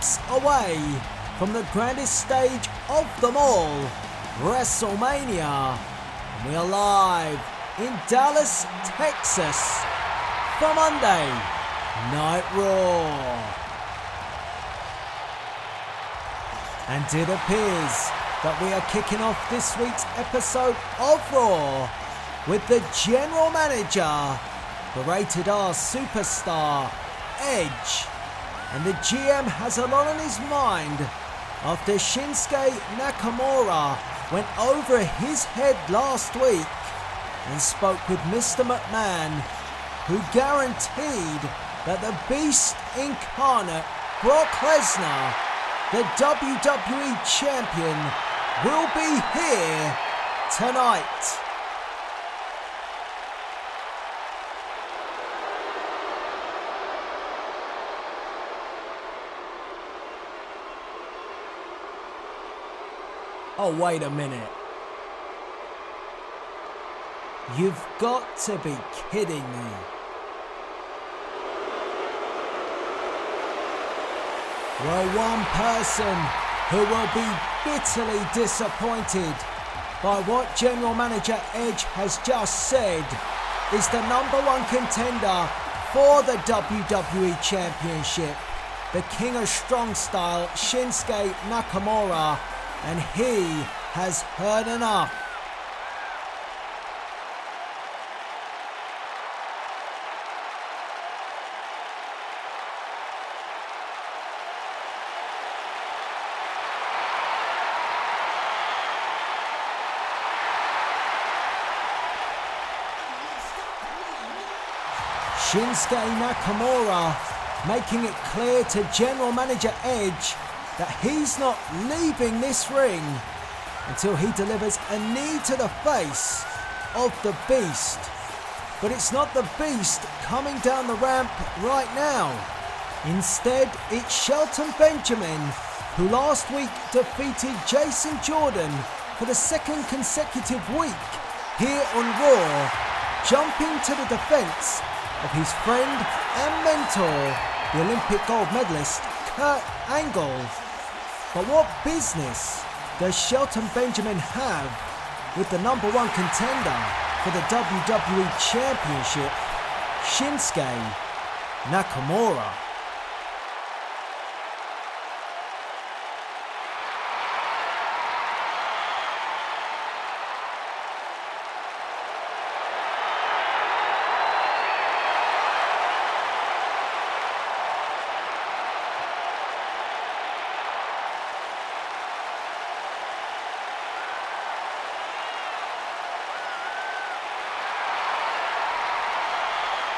weeks away from the grandest stage of them all, WrestleMania. And we are live in Dallas, Texas for Monday Night Raw. And it appears that we are kicking off this week's episode of Raw with the general manager, the Rated R superstar, Edge. And the GM has a lot on his mind after Shinsuke Nakamura went over his head last week and spoke with Mr. McMahon, who guaranteed that the Beast incarnate, Brock Lesnar, the WWE Champion, will be here tonight. Oh, wait a minute. You've got to be kidding me. Well, one person who will be bitterly disappointed by what General Manager Edge has just said is the #1 contender for the WWE Championship, the King of Strong Style, Shinsuke Nakamura, and he has heard enough. Shinsuke Nakamura making it clear to General Manager Edge that he's not leaving this ring until he delivers a knee to the face of the Beast. But it's not the Beast coming down the ramp right now. Instead, it's Shelton Benjamin, who last week defeated Jason Jordan for the second consecutive week here on Raw, jumping to the defense of his friend and mentor, the Olympic gold medalist Kurt Angle. But what business does Shelton Benjamin have with the #1 contender for the WWE Championship, Shinsuke Nakamura?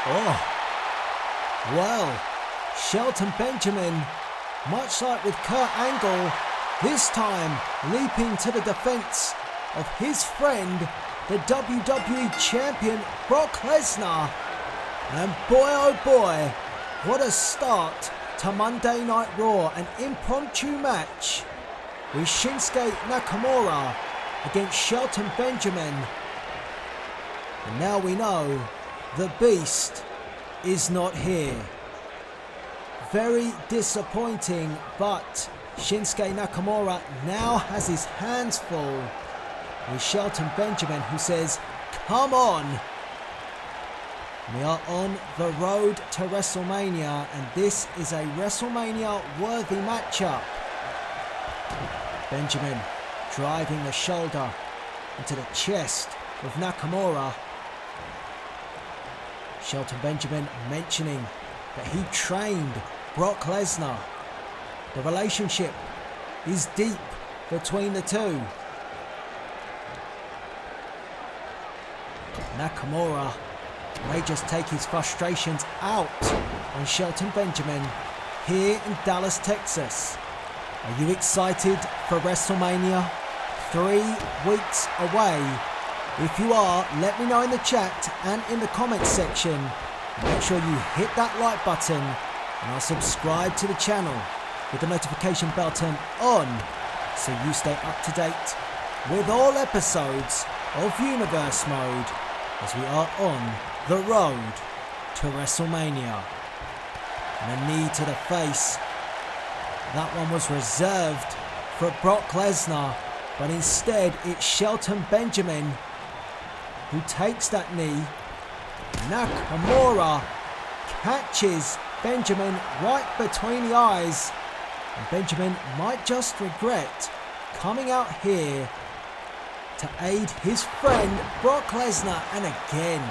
Oh, well, Shelton Benjamin, much like with Kurt Angle, this time leaping to the defense of his friend, the WWE Champion, Brock Lesnar. And boy oh boy, what a start to Monday Night Raw, an impromptu match with Shinsuke Nakamura against Shelton Benjamin. And now we know the Beast is not here. Very disappointing, but Shinsuke Nakamura now has his hands full with Shelton Benjamin, who says, "Come on." We are on the road to WrestleMania, and this is a WrestleMania-worthy matchup. Benjamin driving the shoulder into the chest of Nakamura. Shelton Benjamin mentioning that he trained Brock Lesnar. The relationship is deep between the two. Nakamura may just take his frustrations out on Shelton Benjamin here in Dallas, Texas. Are you excited for WrestleMania? 3 weeks away. If you are, let me know in the chat and in the comments section. Make sure you hit that like button and I'll subscribe to the channel with the notification bell turned on so you stay up to date with all episodes of Universe Mode as we are on the road to WrestleMania. And a knee to the face That one was reserved for Brock Lesnar, but instead it's Shelton Benjamin who takes that knee. Nakamura catches Benjamin right between the eyes, and Benjamin might just regret coming out here to aid his friend Brock Lesnar. And again,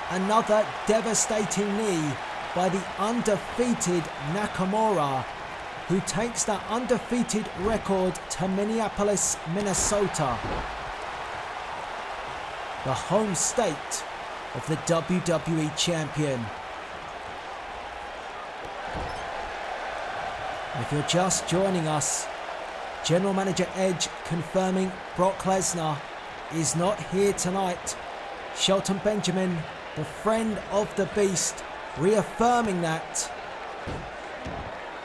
another devastating knee by the undefeated Nakamura, who takes that undefeated record to Minneapolis, Minnesota, the home state of the WWE Champion. If you're just joining us, General Manager Edge confirming Brock Lesnar is not here tonight. Shelton Benjamin, the friend of the Beast, reaffirming that.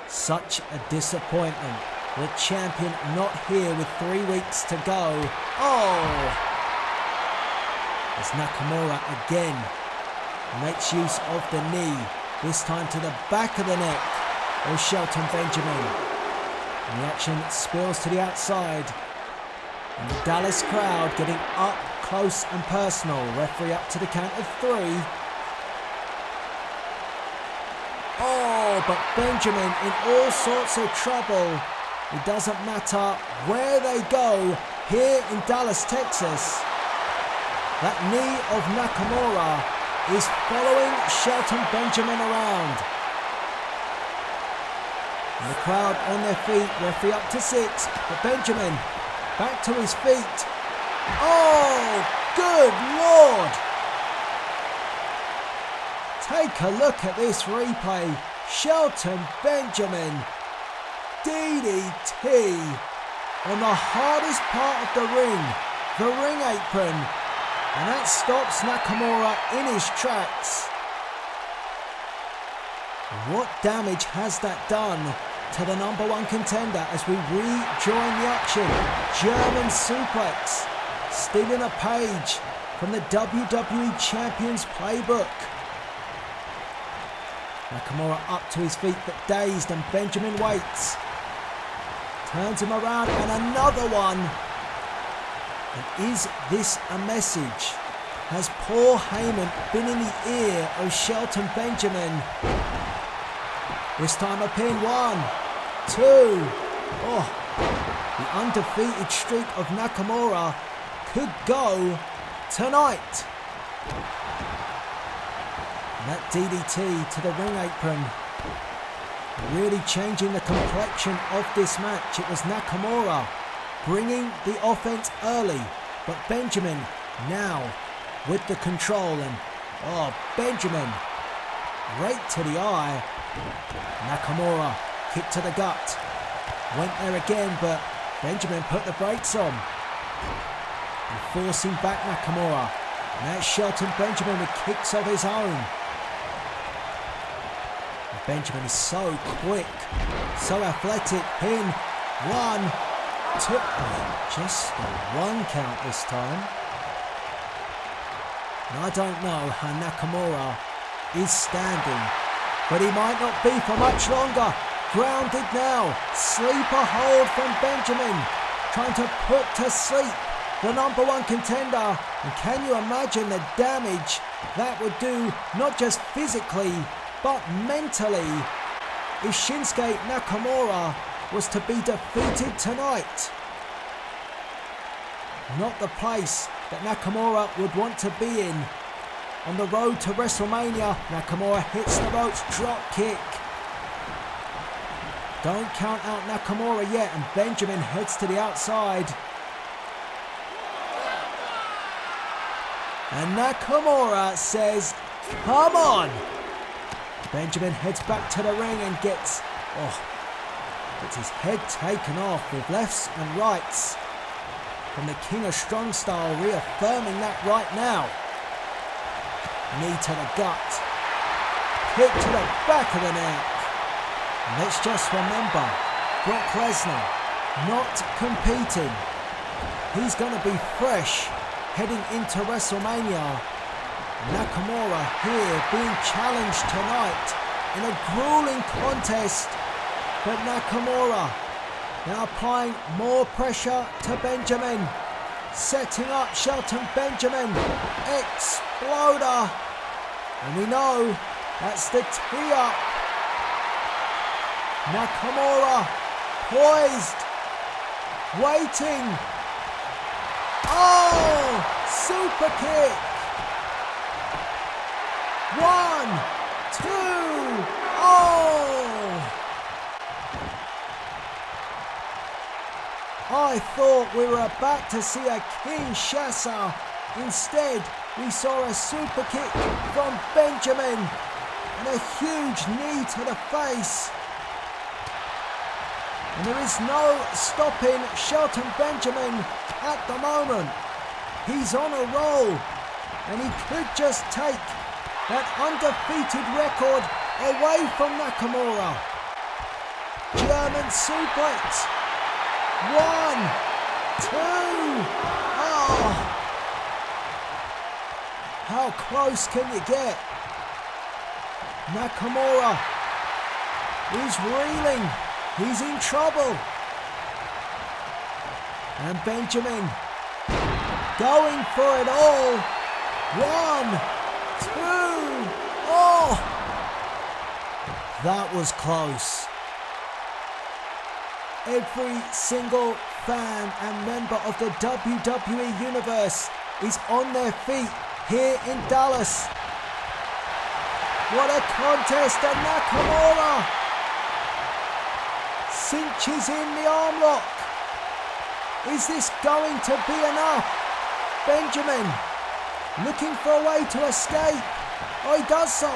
Such a disappointment. The champion not here with 3 weeks to go. Oh! As Nakamura again makes use of the knee, this time to the back of the neck of Shelton Benjamin. And the action spills to the outside. And the Dallas crowd getting up close and personal. Referee up to the count of 3. Oh, but Benjamin in all sorts of trouble. It doesn't matter where they go here in Dallas, Texas. That knee of Nakamura is following Shelton Benjamin around. And the crowd on their feet, referee up to 6, but Benjamin back to his feet. Oh, good Lord! Take a look at this replay. Shelton Benjamin, DDT on the hardest part of the ring apron. And that stops Nakamura in his tracks. What damage has that done to the #1 contender as we rejoin the action? German suplex, stealing a page from the WWE Champion's playbook. Nakamura up to his feet but dazed, and Benjamin waits. Turns him around and another one. And is this a message? Has Paul Heyman been in the ear of Shelton Benjamin? This time a pin. 1, 2. Oh, the undefeated streak of Nakamura could go tonight. And that DDT to the ring apron really changing the complexion of this match. It was Nakamura bringing the offense early, but Benjamin now with the control. And oh, Benjamin right to the eye. Nakamura kick to the gut, went there again, but Benjamin put the brakes on and forcing back Nakamura. Now it's Shelton Benjamin with kicks of his own. And Benjamin is so quick, so athletic. Pin. 1, 2, just a 1 count this time. And I don't know how Nakamura is standing, but he might not be for much longer. Grounded now. Sleeper hold from Benjamin, trying to put to sleep the #1 contender. And can you imagine the damage that would do, not just physically, but mentally, if Shinsuke Nakamura was to be defeated tonight? Not the place that Nakamura would want to be in. On the road to WrestleMania, Nakamura hits the ropes, drop kick. Don't count out Nakamura yet, and Benjamin heads to the outside. And Nakamura says, come on! Benjamin heads back to the ring and gets his head taken off with lefts and rights from the King of Strong Style, reaffirming that right now. Knee to the gut, kick to the back of the neck. And let's just remember, Brock Lesnar not competing. He's going to be fresh heading into WrestleMania. Nakamura here being challenged tonight in a grueling contest But Nakamura now applying more pressure to Benjamin. Setting up Shelton Benjamin. Exploder. And we know that's the tee up. Nakamura poised. Waiting. Oh! Super kick. 1, 2. Oh! I thought we were about to see a Kinshasa. Instead, we saw a super kick from Benjamin and a huge knee to the face. And there is no stopping Shelton Benjamin at the moment. He's on a roll and he could just take that undefeated record away from Nakamura. German suplex. 1, 2. Oh. How close can you get? Nakamura is reeling. He's in trouble. And Benjamin going for it all. 1, 2. Oh! That was close. Every single fan and member of the WWE Universe is on their feet here in Dallas. What a contest, and Nakamura cinches in the arm lock. Is this going to be enough? Benjamin looking for a way to escape. Oh, he does so.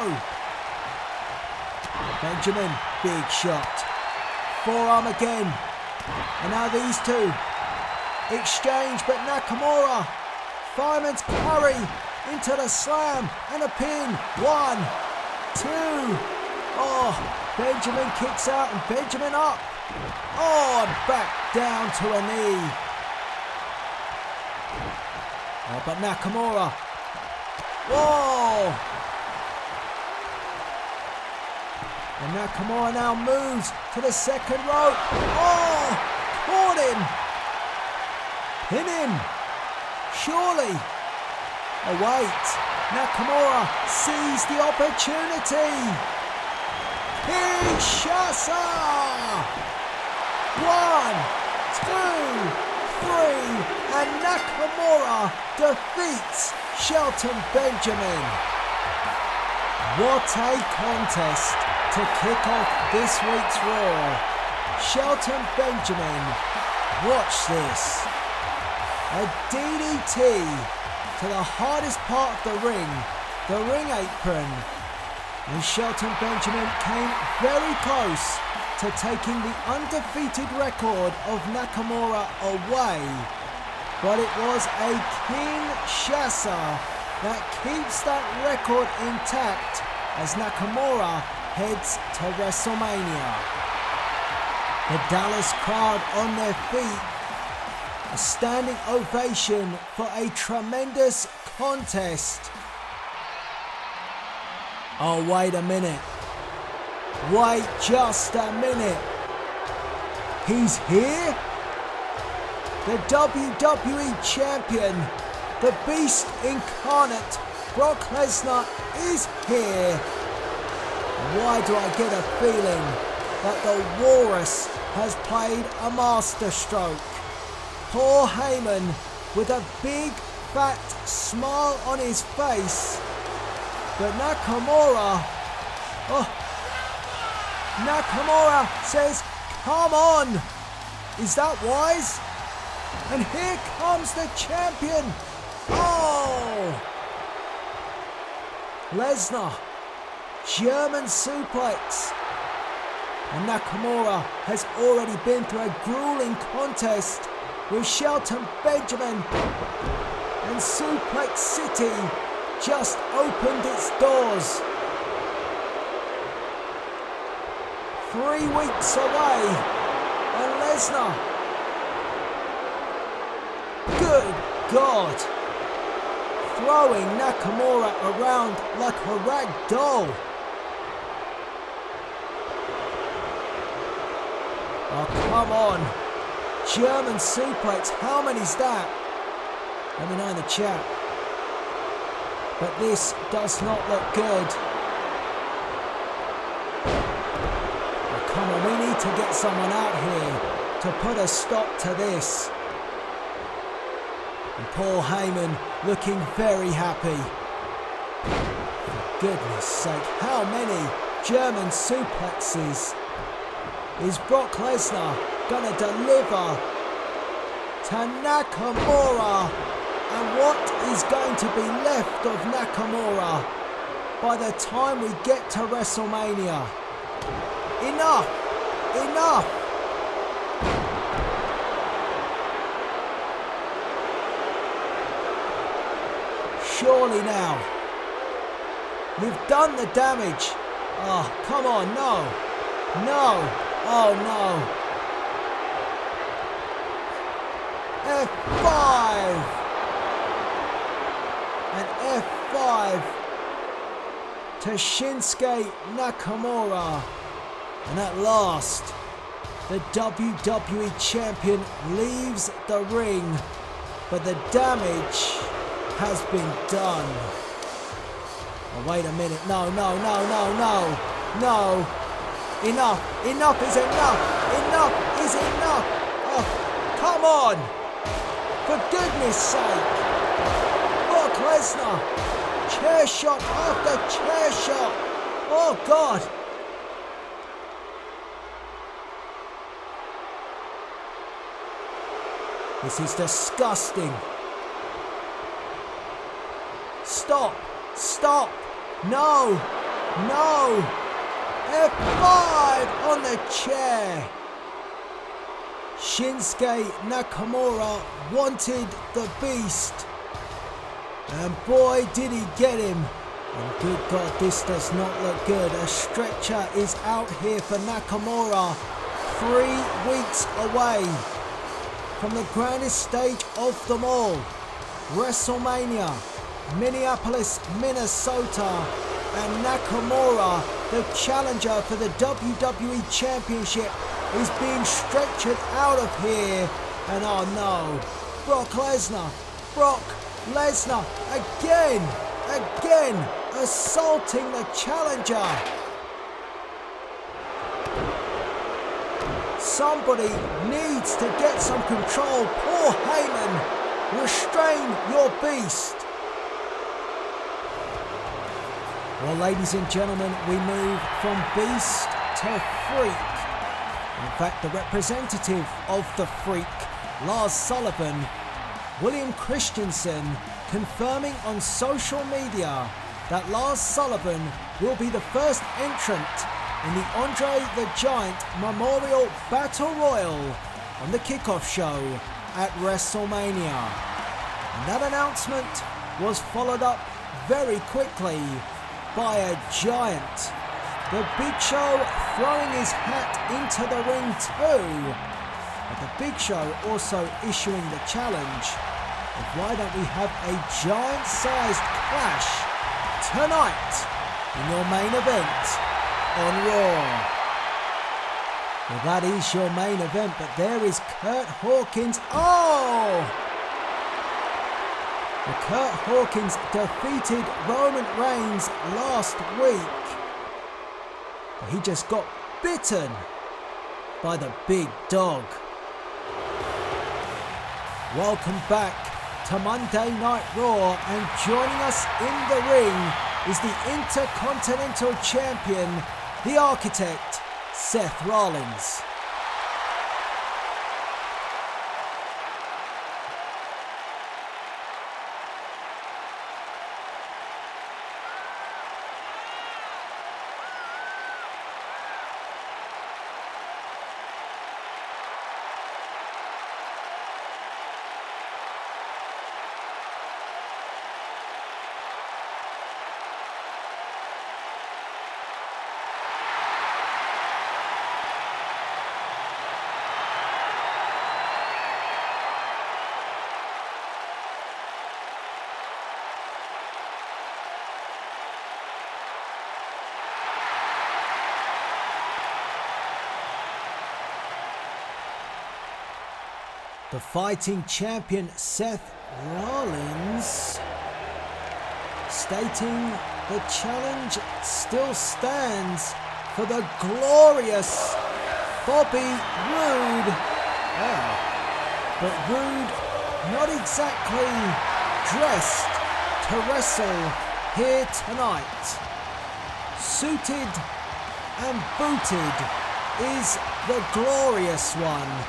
Benjamin, big shot. Forearm again. And now these two exchange, but Nakamura, fireman's carry into the slam and a pin. 1, 2. Oh, Benjamin kicks out and Benjamin up. Oh, and back down to a knee. Oh, but Nakamura. Whoa! And Nakamura now moves to the second rope. Oh! Caught him! Pin him! Surely! Oh wait! Nakamura sees the opportunity! Kinshasa! 1, 2, 3, and Nakamura defeats Shelton Benjamin. What a contest to kick off this week's Raw. Shelton Benjamin, watch this. A DDT to the hardest part of the ring apron. And Shelton Benjamin came very close to taking the undefeated record of Nakamura away. But it was a Kinshasa that keeps that record intact as Nakamura heads to WrestleMania. The Dallas crowd on their feet. A standing ovation for a tremendous contest. Oh, wait a minute. Wait just a minute. He's here? The WWE Champion, the Beast Incarnate, Brock Lesnar is here. Why do I get a feeling that the Walrus has played a masterstroke? Poor Heyman with a big fat smile on his face. But Nakamura, Nakamura says, come on. Is that wise? And here comes the champion. Oh! Lesnar, German suplex. And Nakamura has already been through a grueling contest with Shelton Benjamin. And Suplex City just opened its doors. 3 weeks away. And Lesnar, good God, throwing Nakamura around like a rag doll. Oh, come on. German suplex. How many's that? Let me know in the chat. But this does not look good. Oh, come on, we need to get someone out here to put a stop to this. And Paul Heyman looking very happy. For goodness sake, how many German suplexes is Brock Lesnar gonna deliver to Nakamura? And what is going to be left of Nakamura by the time we get to WrestleMania? Enough! Enough! Surely now. You've done the damage. Oh, come on, no. No. Oh, no. F5. And F5 to Shinsuke Nakamura. And at last, the WWE Champion leaves the ring. But the damage has been done. Oh, wait a minute. No, no, no, no, no. No. Enough. Enough is enough. Enough is enough. Oh, come on. For goodness sake. Brock Lesnar. Chair shot after chair shot. Oh, God. This is disgusting. Stop. Stop. No. No. F5 on the chair. Shinsuke Nakamura wanted the beast. And boy, did he get him. And good God, this does not look good. A stretcher is out here for Nakamura. 3 weeks away from the grandest stage of them all. WrestleMania, Minneapolis, Minnesota. And Nakamura, the challenger for the WWE Championship, is being stretchered out of here. And oh no, Brock Lesnar again assaulting the challenger. Somebody needs to get some control. Paul Heyman, restrain your beast. Well, ladies and gentlemen, we move from beast to freak. In fact, the representative of the freak, Lars Sullivan, William Christensen, confirming on social media that Lars Sullivan will be the first entrant in the Andre the Giant Memorial Battle Royal on the kickoff show at WrestleMania. And that announcement was followed up very quickly by a giant. The Big Show throwing his hat into the ring too. But the Big Show also issuing the challenge of why don't we have a giant-sized clash tonight in your main event on Raw. Well, that is your main event, but there is Kurt Hawkins. Oh! Kurt Hawkins defeated Roman Reigns last week. But he just got bitten by the big dog. Welcome back to Monday Night Raw, and joining us in the ring is the Intercontinental Champion, the Architect, Seth Rollins. the fighting champion Seth Rollins, stating the challenge still stands for the glorious Bobby Roode. But Roode not exactly dressed to wrestle here tonight. Suited and booted is the glorious one.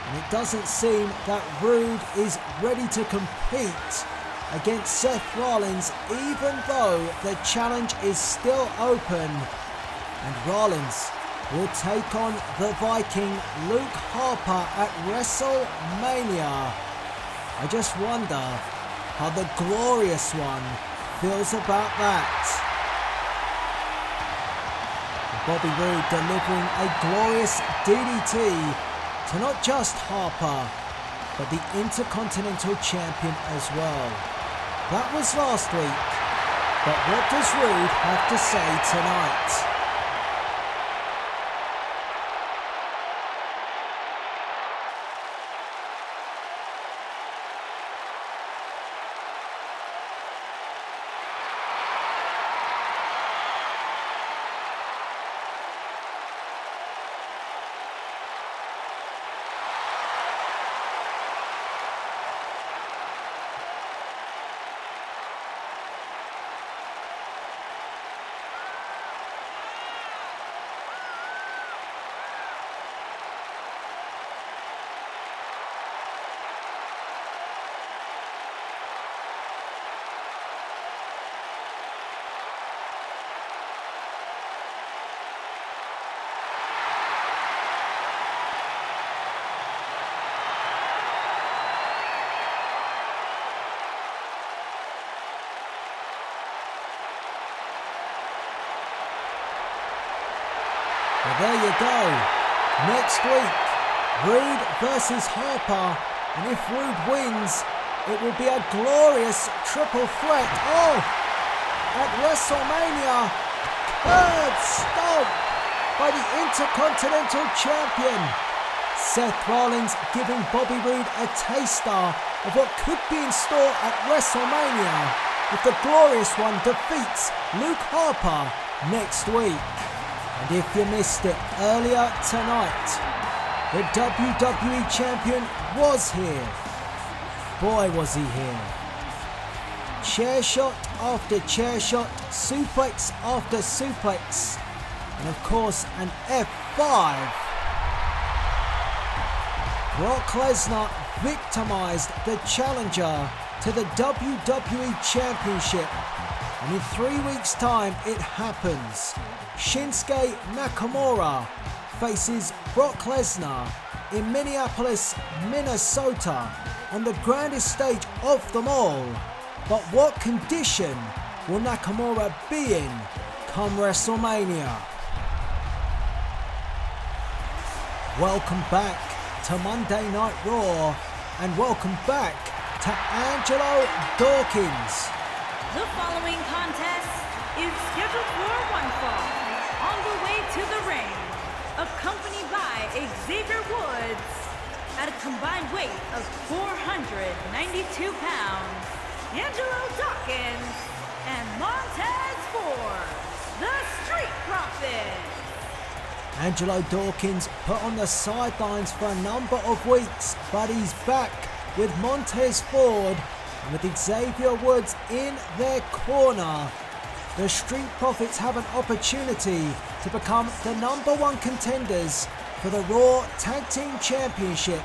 And it doesn't seem that Roode is ready to compete against Seth Rollins, even though the challenge is still open. And Rollins will take on the Viking Luke Harper at WrestleMania. I just wonder how the glorious one feels about that. Bobby Roode delivering a glorious DDT to not just Harper, but the Intercontinental Champion as well. That was last week, but what does Roode have to say tonight? Well, there you go. Next week, Roode versus Harper. And if Roode wins, it will be a glorious triple threat. Oh, at WrestleMania, third stomp by the Intercontinental Champion. Seth Rollins giving Bobby Roode a taster of what could be in store at WrestleMania if the glorious one defeats Luke Harper next week. And if you missed it earlier tonight, the WWE Champion was here. Boy, was he here. Chair shot after chair shot, suplex after suplex, and of course an F5. Brock Lesnar victimized the challenger to the WWE Championship. And in 3 weeks' time, it happens. Shinsuke Nakamura faces Brock Lesnar in Minneapolis, Minnesota, on the grandest stage of them all. But what condition will Nakamura be in come WrestleMania? Welcome back to Monday Night Raw, and welcome back to Angelo Dawkins. The following contest is scheduled for one fall. On the way to the ring, accompanied by Xavier Woods at a combined weight of 492 pounds, Angelo Dawkins and Montez Ford, the Street Profits. Angelo Dawkins put on the sidelines for a number of weeks, but he's back with Montez Ford and with Xavier Woods in their corner. The Street Profits have an opportunity to become the #1 contenders for the Raw Tag Team Championship,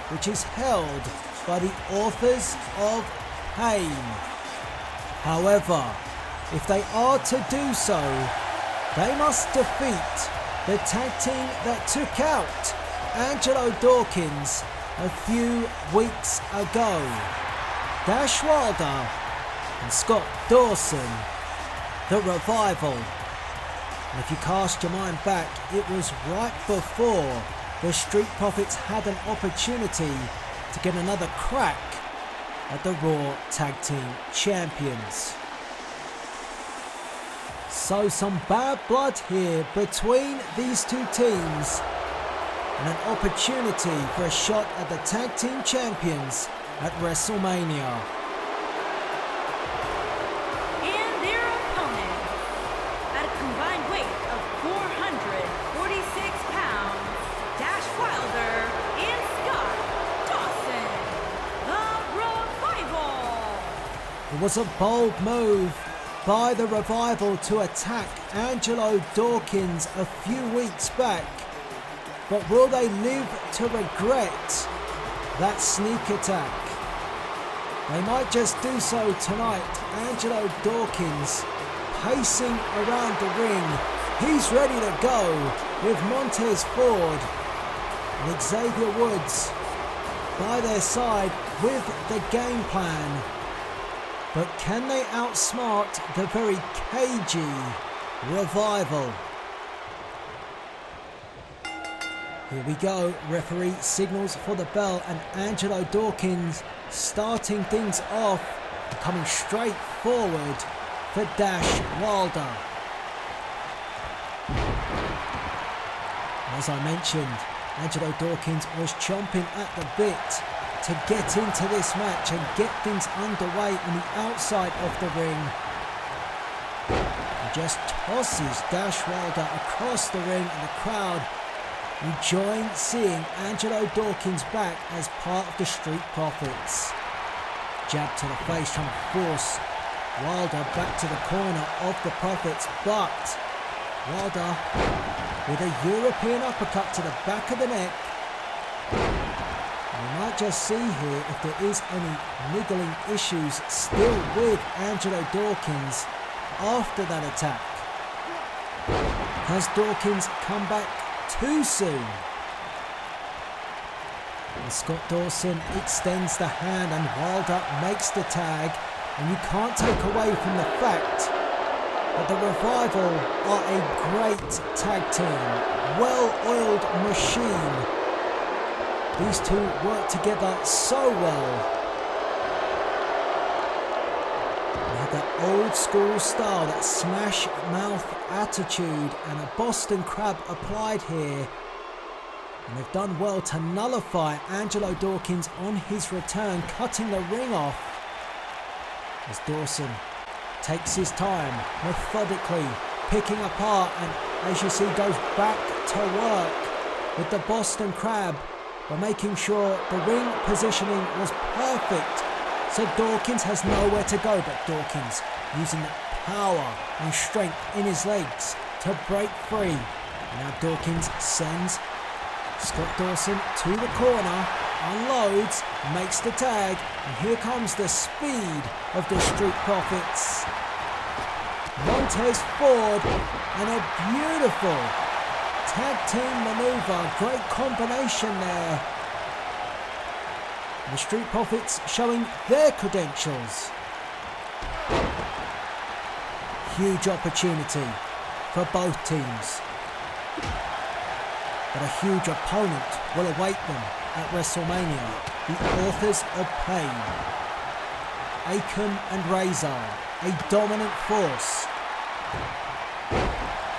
which is held by the Authors of Pain. However, if they are to do so, they must defeat the tag team that took out Angelo Dawkins a few weeks ago. Dash Wilder and Scott Dawson, the Revival. And if you cast your mind back, it was right before the Street Profits had an opportunity to get another crack at the Raw Tag Team Champions. So some bad blood here between these two teams. and an opportunity for a shot at the tag team champions at WrestleMania. And their opponent, at a combined weight of 446 pounds, Dash Wilder and Scott Dawson, the Revival. It was a bold move by the Revival to attack Angelo Dawkins a few weeks back. But will they live to regret that sneak attack? They might just do so tonight. Angelo Dawkins pacing around the ring. He's ready to go with Montez Ford and Xavier Woods by their side with the game plan. But can they outsmart the very cagey Revival? Here we go, referee signals for the bell and Angelo Dawkins starting things off, coming straight forward for Dash Wilder. As I mentioned, Angelo Dawkins was chomping at the bit to get into this match and get things underway on the outside of the ring. He just tosses Dash Wilder across the ring and the crowd enjoying seeing Angelo Dawkins back as part of the Street Profits. Jab to the face trying to force Wilder back to the corner of the Profits, but Wilder with a European uppercut to the back of the neck. We might just see here if there is any niggling issues still with Angelo Dawkins after that attack. Has Dawkins come back too soon? And Scott Dawson extends the hand and Wilder makes the tag, and you can't take away from the fact that the Revival are a great tag team, well-oiled machine. These two work together so well. They have that old school style, that smash mouth attitude, and a Boston Crab applied here. And they've done well to nullify Angelo Dawkins on his return, cutting the ring off. As Dawson takes his time, methodically picking apart, and as you see goes back to work with the Boston Crab by making sure the ring positioning was perfect. So Dawkins has nowhere to go, but Dawkins using that power and strength in his legs to break free. Now Dawkins sends Scott Dawson to the corner, unloads, makes the tag, and here comes the speed of the Street Profits. Montez Ford, and a beautiful tag team maneuver, great combination there. The Street Profits showing their credentials. Huge opportunity for both teams. But a huge opponent will await them at WrestleMania, the Authors of Pain. Akam and Razor, a dominant force.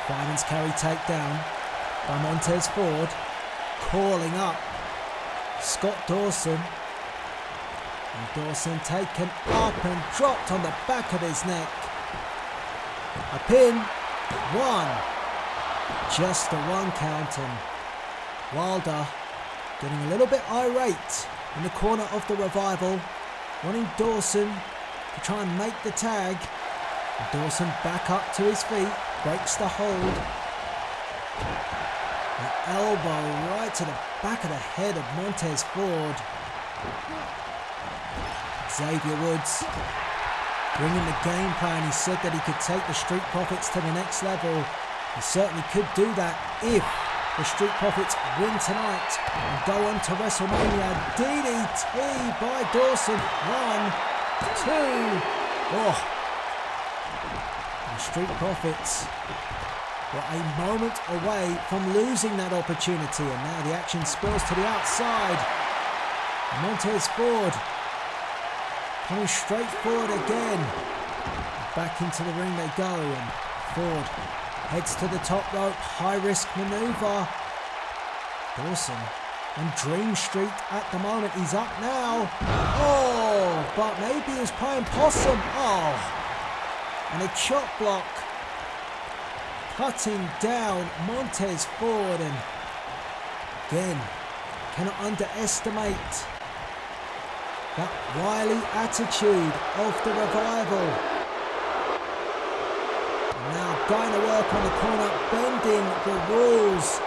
Fireman's carry takedown by Montez Ford, calling up Scott Dawson. And Dawson taken up and dropped on the back of his neck. A pin, one. Just a one count, and Wilder getting a little bit irate in the corner of the Revival, wanting Dawson to try and make the tag. And Dawson back up to his feet, breaks the hold. An elbow right to the back of the head of Montez Ford. Xavier Woods bringing the game plan. He said that he could take the Street Profits to the next level. He certainly could do that if the Street Profits win tonight and go on to WrestleMania. DDT by Dawson. 1, 2. Oh. The Street Profits were a moment away from losing that opportunity, and now the action spills to the outside. Montez Ford coming straight forward again. Back into the ring they go, and Ford heads to the top rope, high risk maneuver. Dawson on Dream Street at the moment. He's up now. Oh, but maybe he was playing possum. Oh, and a chop block cutting down Montez Ford. And again, cannot underestimate that wily attitude of the Revival. And now going to work on the corner, bending the rules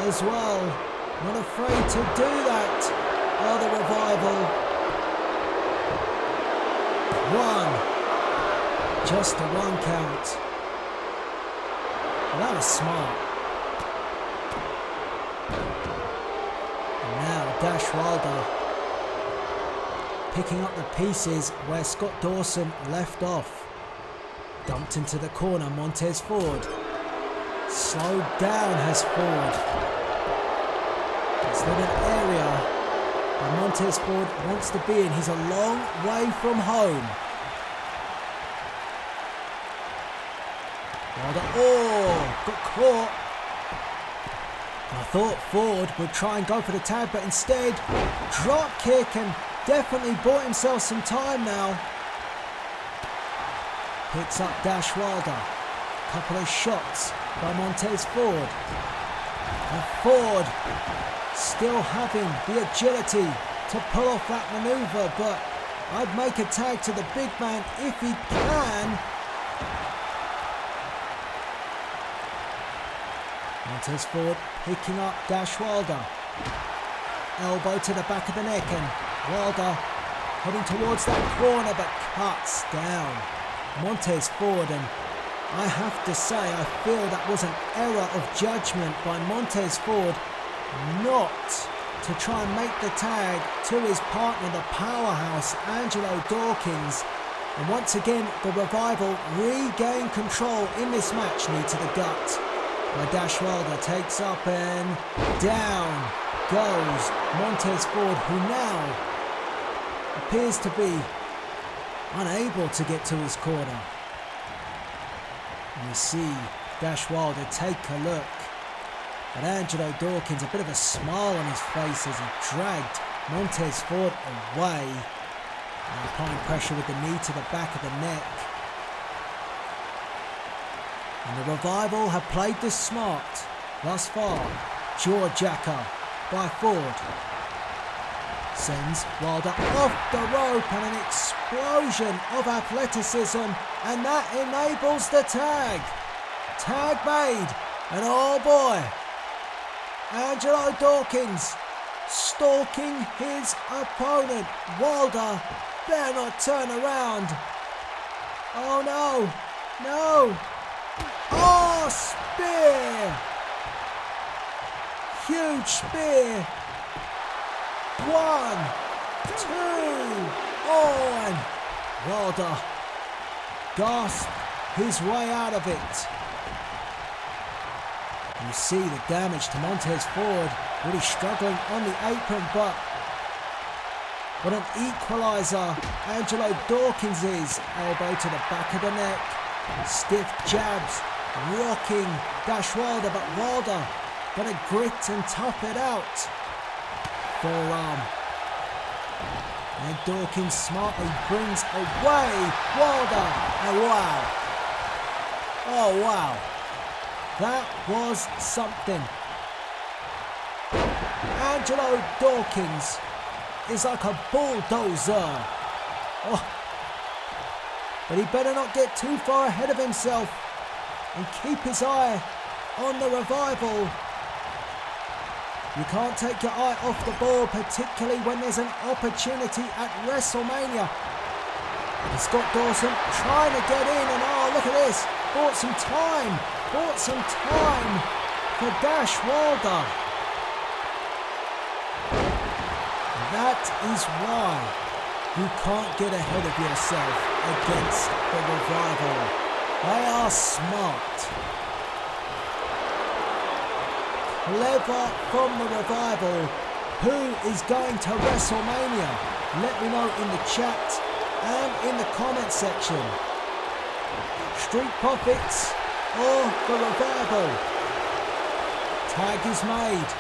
as well. Not afraid to do that are the Revival. One. Just a 1 count. Well, that was smart. And now Dash Wilder picking up the pieces where Scott Dawson left off. Dumped into the corner, Montez Ford. Slowed down has Ford. It's not an area where Montez Ford wants to be in. He's a long way from home. Oh, got caught. I thought Ford would try and go for the tag, but instead, drop kick, and definitely bought himself some time now. Picks up Dash Wilder. Couple of shots by Montez Ford. And Ford still having the agility to pull off that maneuver, but I'd make a tag to the big man if he can. Montez Ford picking up Dash Wilder. Elbow to the back of the neck, and Wilder heading towards that corner, but cuts down Montez Ford. And I have to say, I feel that was an error of judgment by Montez Ford not to try and make the tag to his partner, the powerhouse Angelo Dawkins. And once again, the Revival regain control in this match. Knee to the gut. By Dash Wilder, takes up and down goes Montez Ford, who now appears to be unable to get to his corner. And we see Dash Wilder take a look at Angelo Dawkins, a bit of a smile on his face as he dragged Montez Ford away. And applying pressure with the knee to the back of the neck. And the Revival have played this smart thus far. Jaw jacker by Ford. Sends Wilder off the rope, and an explosion of athleticism, and that enables the tag. Tag made, and oh boy, Angelo Dawkins stalking his opponent. Wilder better not turn around. Oh no, no. Oh, spear! Huge spear! 1, 2, oh, and Wilder gasped his way out of it. And you see the damage to Montez Ford, really struggling on the apron, but what an equaliser Angelo Dawkins is. Elbow to the back of the neck, stiff jabs, rocking Dash Wilder, but Wilder gonna grit and tough it out. Forearm. And Dawkins smartly brings away Wilder. And wow. Oh wow. That was something. Angelo Dawkins is like a bulldozer. Oh. But he better not get too far ahead of himself and keep his eye on the Revival. You can't take your eye off the ball, particularly when there's an opportunity at WrestleMania. And Scott Dawson trying to get in, and oh, look at this. Bought some time for Dash Wilder. That is why you can't get ahead of yourself against the Revival. They are smart. Clever from the Revival. Who is going to WrestleMania? Let me know in the chat and in the comment section. Street Profits or the Revival? Tag is made.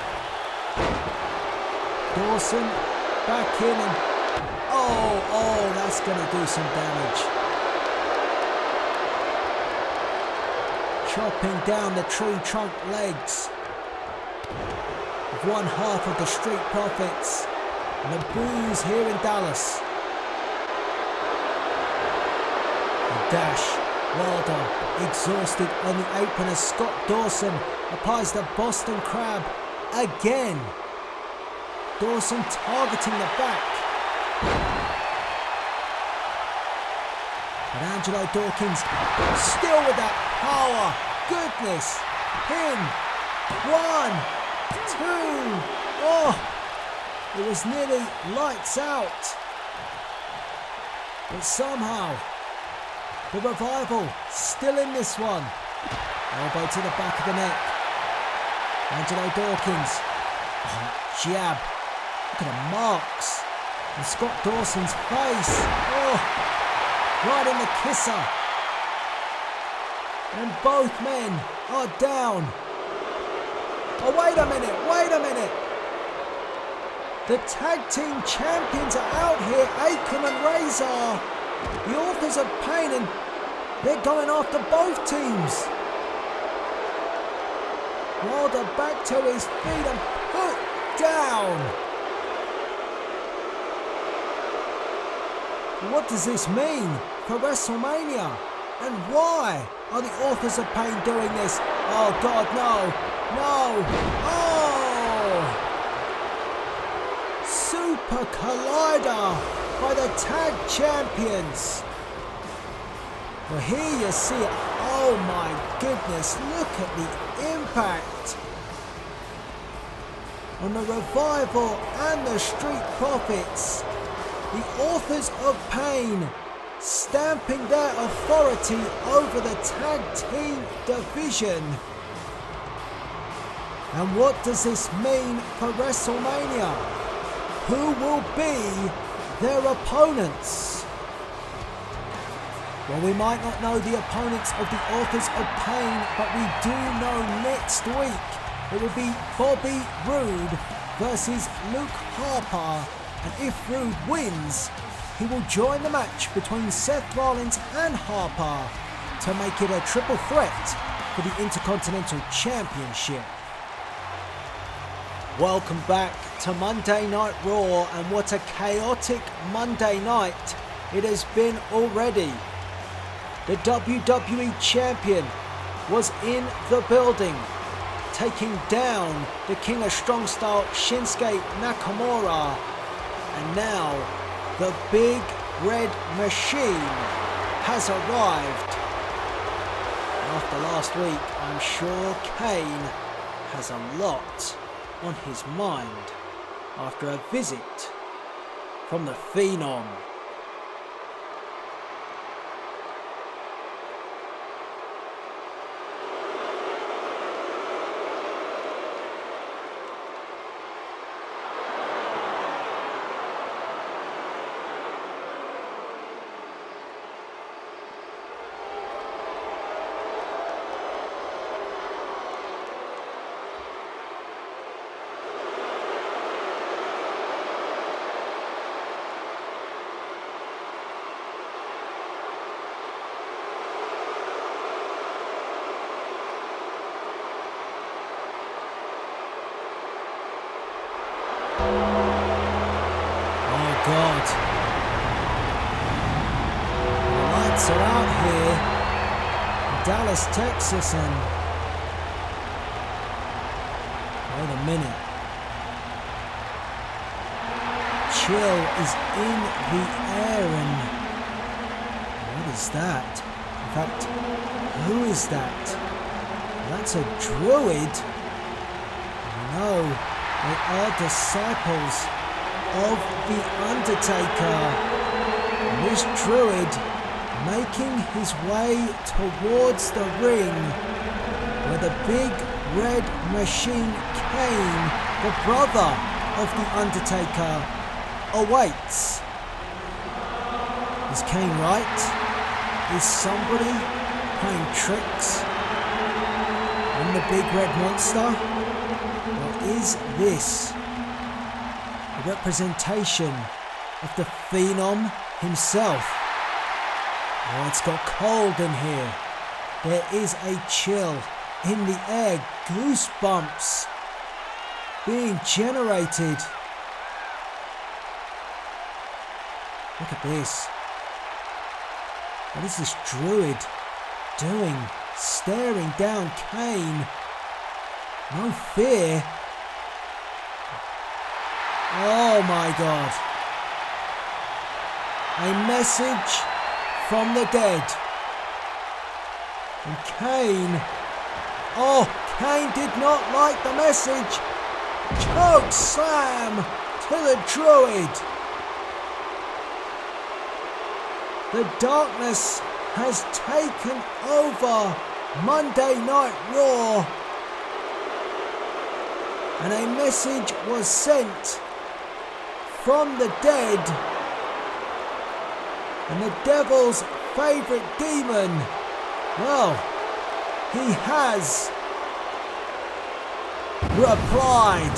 Dawson back in and oh, that's going to do some damage. Chopping down the tree trunk legs of one half of the Street Profits. And the boos here in Dallas. The dash. Wilder exhausted on the apron as Scott Dawson applies the Boston Crab again. Dawson targeting the back. But Angelo Dawkins still with that power. Goodness. Pin. 1, 2. Oh, it was nearly lights out. But somehow, the Revival still in this one. Elbow to the back of the neck. Angelo Dawkins. Oh, jab. Look at the marks. And Scott Dawson's face. Oh, right in the kisser. And both men are down. Oh, wait a minute. The tag team champions are out here, Akam and Razor. The Authors of Pain, and they're going after both teams. Wilder back to his feet and put down. What does this mean for WrestleMania? And why are the Authors of Pain doing this? Oh God, no. Oh! Super Collider by the tag champions. Well, here you see it. Oh my goodness, look at the impact on the Revival and the Street Profits. The Authors of Pain stamping their authority over the tag team division. And what does this mean for WrestleMania? Who will be their opponents? Well, we might not know the opponents of the Authors of Pain, but we do know next week it will be Bobby Roode versus Luke Harper. And if Roode wins, he will join the match between Seth Rollins and Harper to make it a triple threat for the Intercontinental Championship. Welcome back to Monday Night Raw, and what a chaotic Monday night it has been already. The WWE Champion was in the building, taking down the King of Strong Style Shinsuke Nakamura. And now the Big Red Machine has arrived. After last week, I'm sure Kane has a lot on his mind after a visit from the Phenom. God. The lights are out here in Dallas, Texas, and wait a minute. Chill is in the air, and what is that? In fact, who is that? That's a druid. No, they are disciples of The Undertaker. And this druid making his way towards the ring where the Big Red Machine Kane, the brother of The Undertaker, awaits. Is Kane right? Is somebody playing tricks on the Big Red Monster? Or is this a representation of the Phenom himself. Oh, it's got cold in here. There is a chill in the air, goosebumps being generated. Look at this. What is this druid doing? Staring down Kane. No fear. Oh my God. A message from the dead. And Kane. Oh, Kane did not like the message. Choke slam to the druid. The darkness has taken over Monday Night Raw. And a message was sent from the dead. And the devil's favourite demon, well, he has replied.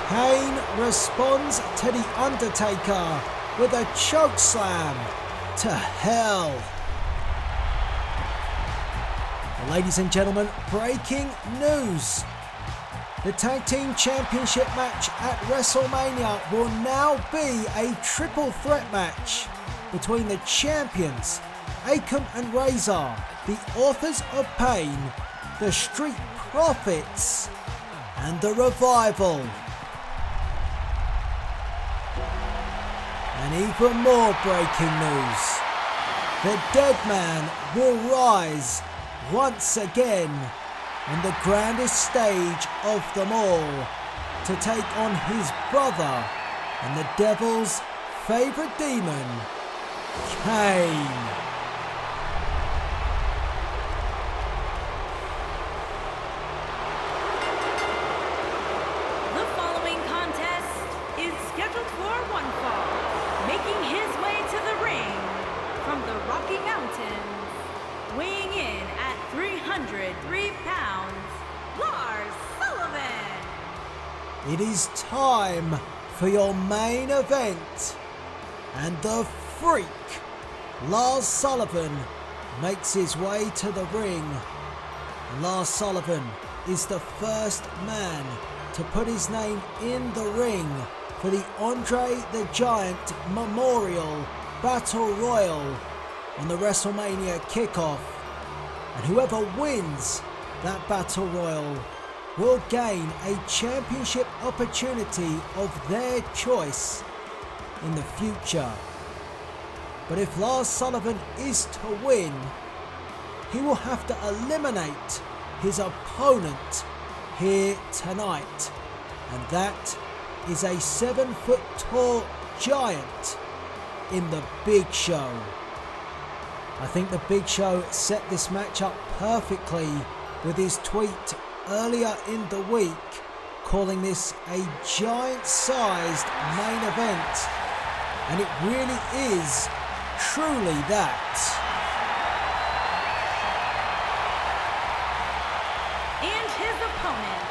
Kane responds to The Undertaker with a chokeslam to hell. Well, ladies and gentlemen, breaking news. The Tag Team Championship match at WrestleMania will now be a triple threat match between the champions, Akam and Razor, the Authors of Pain, the Street Profits, and the Revival. And even more breaking news. The Dead Man will rise once again on the grandest stage of them all to take on his brother and the devil's favourite demon, Kane. The following contest is scheduled for one fall. Making his way to the ring from the Rocky Mountains, weighing in at 303 pounds, Lars Sullivan. It is time for your main event, and the Freak, Lars Sullivan, makes his way to the ring. Lars Sullivan is the first man to put his name in the ring for the Andre the Giant Memorial Battle Royal on the WrestleMania kickoff. And whoever wins that Battle Royal will gain a championship opportunity of their choice in the future. But if Lars Sullivan is to win, he will have to eliminate his opponent here tonight. And that is a 7-foot tall giant in the Big Show. I think the Big Show set this match up perfectly with his tweet earlier in the week, calling this a giant-sized main event. And it really is truly that. And his opponent,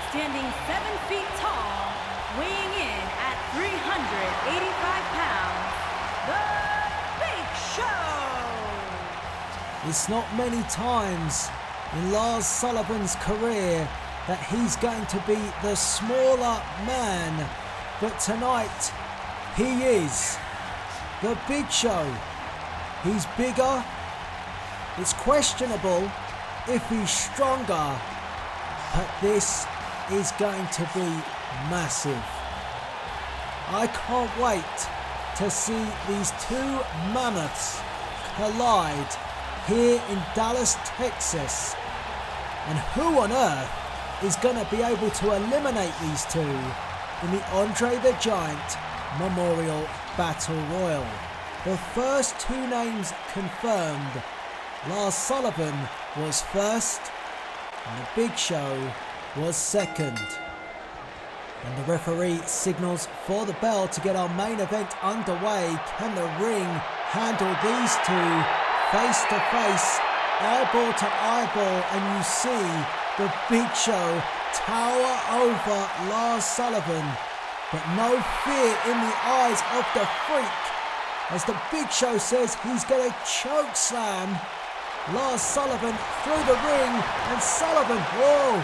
standing 7 feet tall, weighing in at 385 pounds, the Big Show. It's not many times in Lars Sullivan's career that he's going to be the smaller man, but tonight he is the Big Show. He's bigger. It's questionable if he's stronger, but this is going to be massive. I can't wait to see these two mammoths collide here in Dallas, Texas. And who on earth is going to be able to eliminate these two in the Andre the Giant Memorial Battle Royal? The first two names confirmed. Lars Sullivan was first and the Big Show was second. And the referee signals for the bell to get our main event underway. Can the ring handle these two face to face, eyeball to eyeball? And you see the Big Show tower over Lars Sullivan but no fear in the eyes of the Freak as the Big Show says he's going to choke slam Lars Sullivan through the ring, and Sullivan, whoa,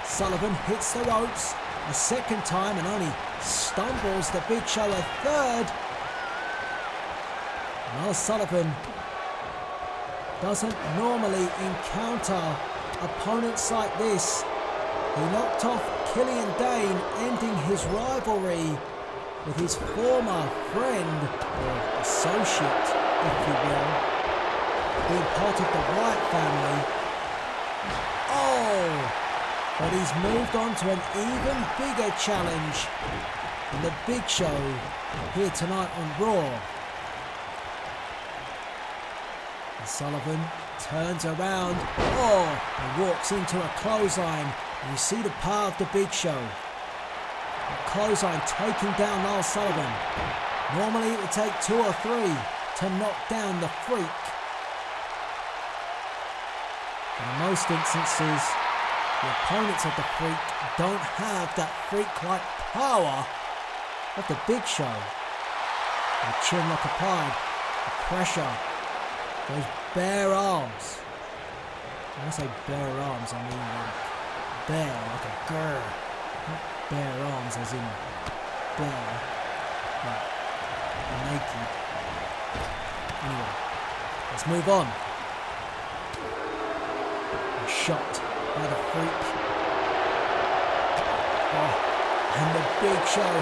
Sullivan hits the ropes a second time and only stumbles the Big Show a third. Lars Sullivan doesn't normally encounter opponents like this. He knocked off Killian Dane, ending his rivalry with his former friend, or associate, if you will, being part of the Wyatt family. Oh! But he's moved on to an even bigger challenge in the Big Show here tonight on Raw. And Sullivan turns around, and walks into a clothesline. And you see the power of the Big Show. A clothesline taking down Lars Sullivan. Normally it would take 2 or 3 to knock down the Freak. But in most instances, the opponents of the Freak don't have that Freak-like power of the Big Show. The chin lock applied, the pressure, those bare arms. When I say bare arms, I mean like bare, like a grr. Not bare arms as in bare, like naked. Anyway, let's move on. A shot by the Freak. And the Big Show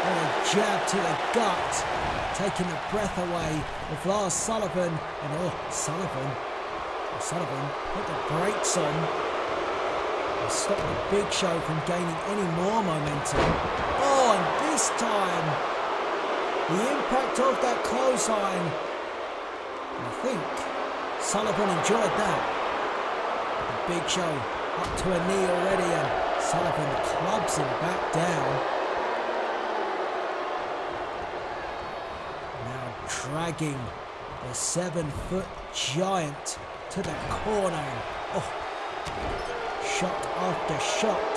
with a jab to the gut, taking the breath away of Lars Sullivan. And Sullivan put the brakes on and stopped the Big Show from gaining any more momentum. And this time, the impact of that clothesline. I think Sullivan enjoyed that. The Big Show up to a knee already, and Sullivan clubs him back down. Now dragging the 7-foot giant to the corner. Shot after shot.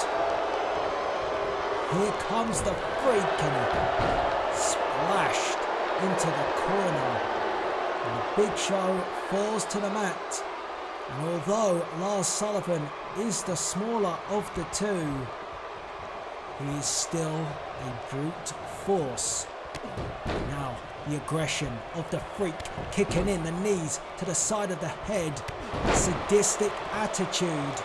Here comes the Freak, and he splashed into the corner. And the Big Show falls to the mat. And although Lars Sullivan is the smaller of the two, he is still a brute force. Now the aggression of the Freak kicking in, the knees to the side of the head, sadistic attitude.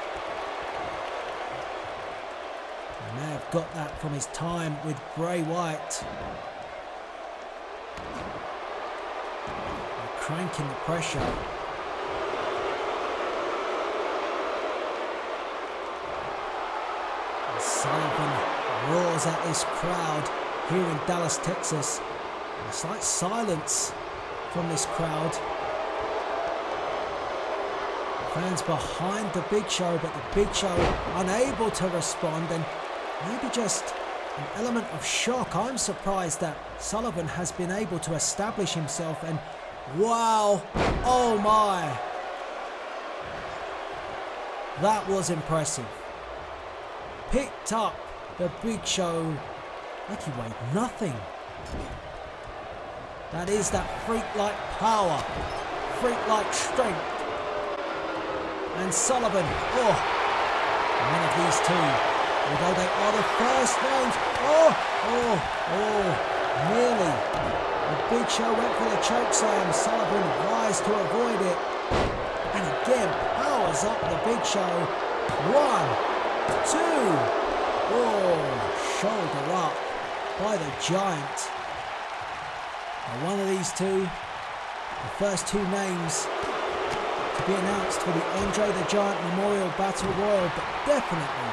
He may have got that from his time with Bray Wyatt. They're cranking the pressure. Sullivan roars at this crowd here in Dallas, Texas. And it's like silence from this crowd. Fans behind the Big Show, but the Big Show unable to respond, and maybe just an element of shock. I'm surprised that Sullivan has been able to establish himself, and wow, oh my, that was impressive. Picked up the Big Show like he weighed nothing. That is that Freak-like power, Freak-like strength. And Sullivan, one of these two, although they are the first names, nearly. The Big Show went for the chokeslam. Sullivan tries to avoid it, and again powers up the Big Show. 1, 2, shoulder up by the Giant. Now one of these two, the first 2 names to be announced for the Andre the Giant Memorial Battle Royal, but definitely,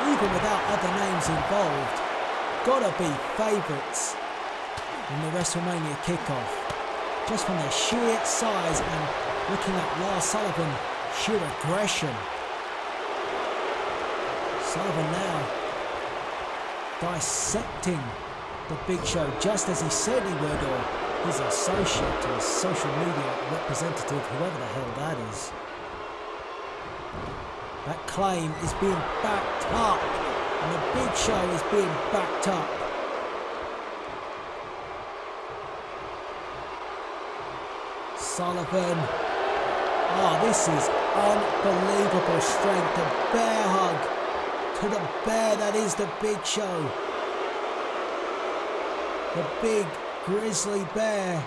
even without other names involved, gotta be favourites in the WrestleMania kickoff. Just from their sheer size and looking at Lars Sullivan, sheer aggression. Sullivan now dissecting the Big Show just as he said he would, or his associate or his social media representative, whoever the hell that is. That claim is being backed up and the Big Show is being backed up. Sullivan. Oh, this is unbelievable strength. A bear hug to the bear that is the Big Show. The big grizzly bear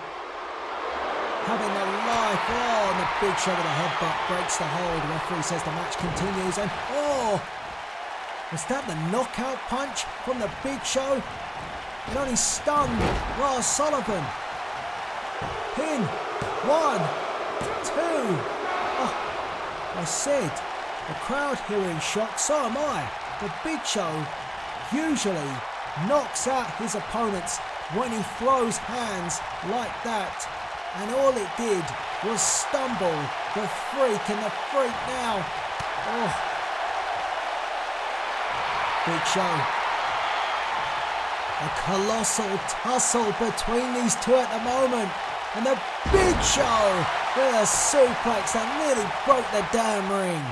having the life. Oh, and the Big Show with a headbutt breaks the hold. The referee says the match continues, and oh, was that the knockout punch from the Big Show? It only stunned Lars Sullivan. Pin. 1, 2. Oh, I said, the crowd here are in shock, so am I. The Big Show usually knocks out his opponents when he throws hands like that. And all it did was stumble the Freak, and the Freak now. Oh. Big Show. A colossal tussle between these two at the moment. And the Big Show with a suplex that nearly broke the damn ring.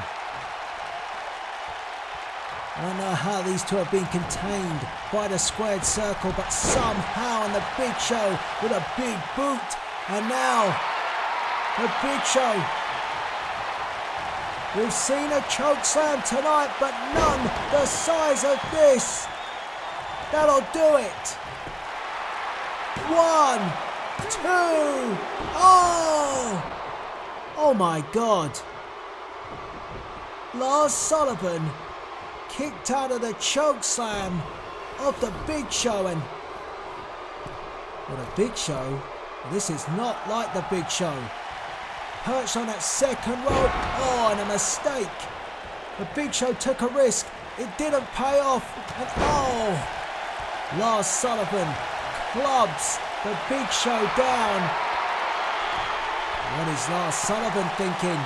I don't know how these two are being contained by the squared circle, but somehow, and the Big Show with a big boot. And now, the Big Show. We've seen a chokeslam tonight, but none the size of this. That'll do it. 1, 2. Oh my God. Lars Sullivan kicked out of the chokeslam of the Big Show, and well, the Big Show, this is not like the Big Show. Perched on that second rope. Oh, and a mistake. The Big Show took a risk. It didn't pay off. And oh, Lars Sullivan clubs the Big Show down. What is Lars Sullivan thinking?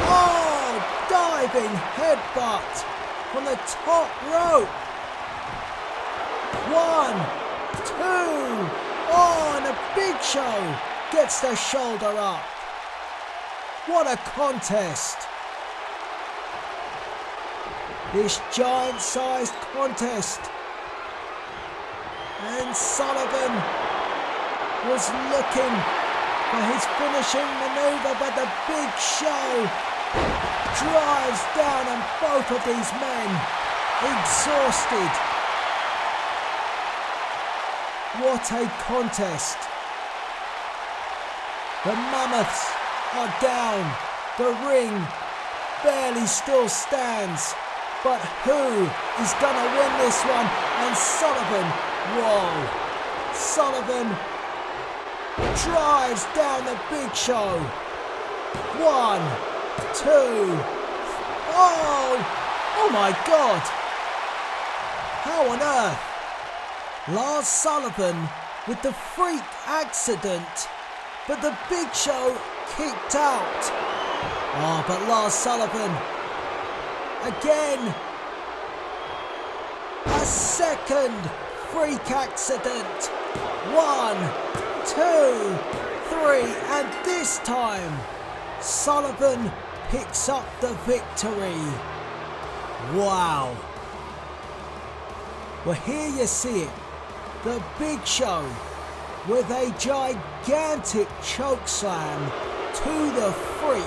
Oh, diving headbutt from the top rope. 1, 2. Oh, and the Big Show gets the shoulder up. What a contest. This giant-sized contest. And Sullivan was looking for his finishing maneuver, but the Big Show drives down on both of these men, exhausted. What a contest. The Mammoths are down. The ring barely still stands. But who is gonna win this one? And Sullivan, whoa. Sullivan drives down the Big Show. 1, 2. Oh my God. How on earth? Lars Sullivan with the freak accident, but the Big Show kicked out. Oh, but Lars Sullivan again. A second freak accident. 1, 2, 3, and this time Sullivan picks up the victory. Wow. Well, here you see it. The Big Show with a gigantic chokeslam to the Freak.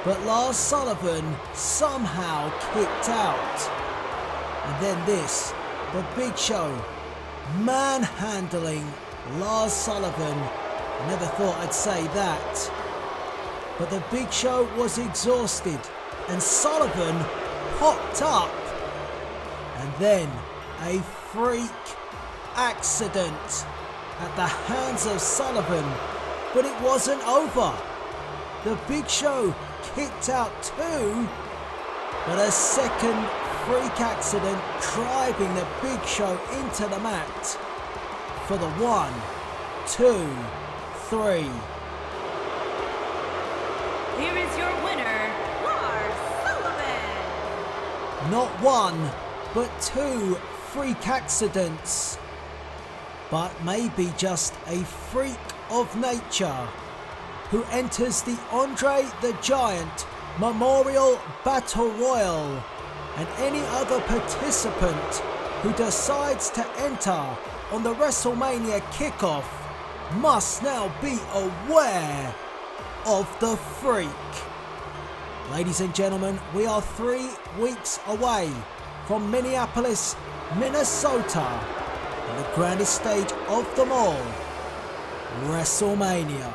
But Lars Sullivan somehow kicked out. And then this, the Big Show manhandling Lars Sullivan. I never thought I'd say that. But the Big Show was exhausted and Sullivan popped up. And then a freak accident at the hands of Sullivan, but it wasn't over. The Big Show kicked out too, but a second freak accident driving the Big Show into the mat for the 1, 2, 3. Here is your winner, Lars Sullivan. Not 1, but 2 freak accidents. But maybe just a freak of nature who enters the Andre the Giant Memorial Battle Royal and any other participant who decides to enter on the WrestleMania kickoff must now be aware of the freak. Ladies and gentlemen, we are 3 weeks away from Minneapolis, Minnesota, and the grandest stage of them all, WrestleMania.